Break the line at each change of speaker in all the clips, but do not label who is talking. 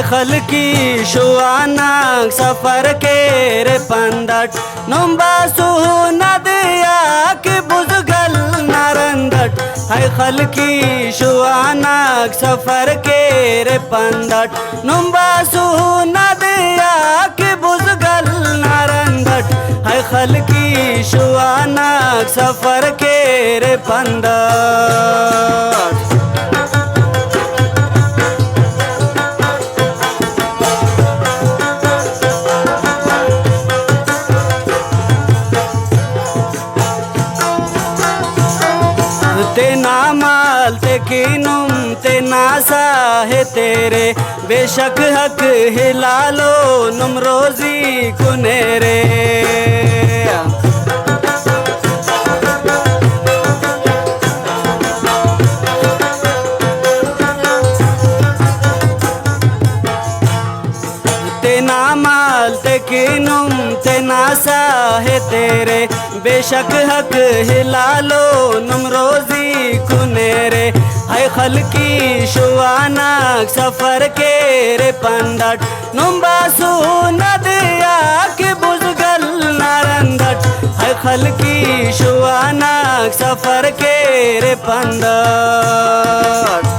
खलकी शुआनाक सफर के रे पंदट नुम्बा सुनदिया की बुजगल नारंदट है खलकी शुआनाक सफर के रे पंदट नुम्बा सुनदिया की बुजगल नारंदट है खलकी शुआनाक सफर के रे पंदट तेना माल ते कीनुम तेना सा है तेरे बेशक हक हिला लो नुम रोजी कुनेरे तेना माल ते कीनुम तेना सा है तेरे बेशक हक हिला लो नुम रोजी कुनेरे है खलकी शुआनाक सफर के रे पंदट नुम्बा सुनदिया की बुजगल नारंदट है खलकी शुआनाक सफर के रे पंदट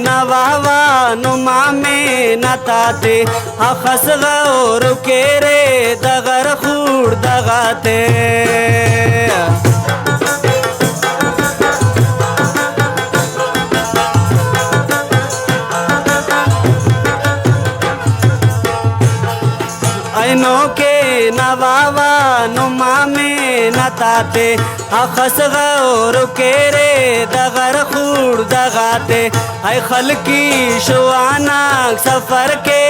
नवावा नुमा में नताते अखस गौर के रे दगर खूर दगाते ऐनों के नवावा नुमा में नताते अखस गौर के रे दगर खूर दगाते है खलकी शुआनाक सफर के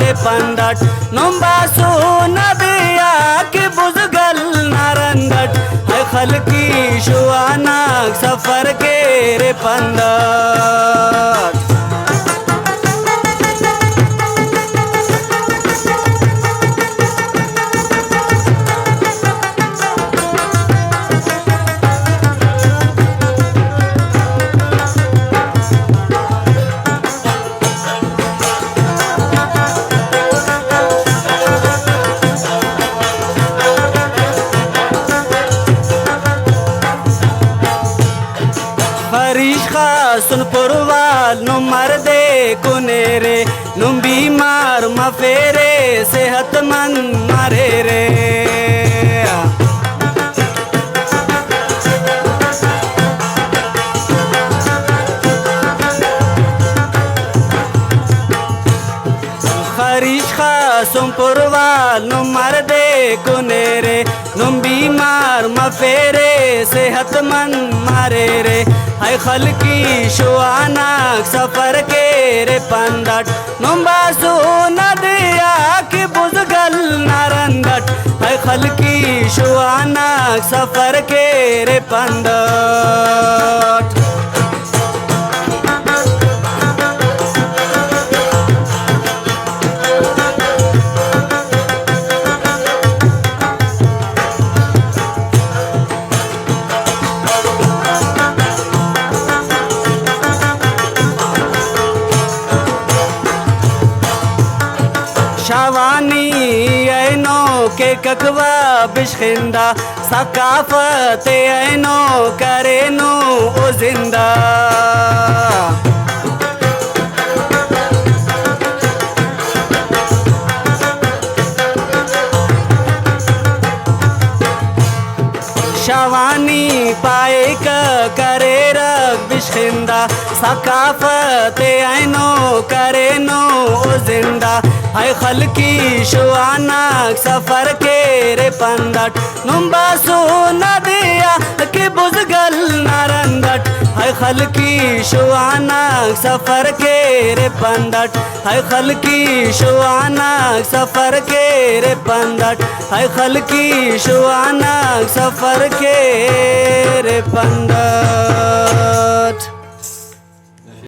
रे पंदट नुम्बा सुनदिया की बुजगल नारंदट है खलकी शुआनाक सफर के रे पंदट सुन पुरवाल नु मर्दे कुनेरे नु बीमार मफेरे सेहतमंद मारे रे खरीश खासुम पुरवाल नु मर्दे कुनेरे नु बीमार मफेरे सेहतमंद मारे रे है खलकी शुआनाक सफर के रे पंदट नुम्बा सुनदिया की बुजगल नारंदट है खलकी शुआनाक सफर के रे पंदट शावानी ऐनों के ककवा बिशखिंदा सकाफत ऐनों करे नो ओ जिंदा शावानी पाए का करे रग बिशखिंदा सकाफत ऐनों करे नो ओ जिंदा है खलकी शुआनाक सफर के रे पंदट नुम्बा सुनदिया की बुजगल नारंदट है खलकी शुआनाक सफर के रे पंदट है खलकी शुआनाक सफर के रे पंदट है खलकी शुआनाक सफर के तेरे पंदा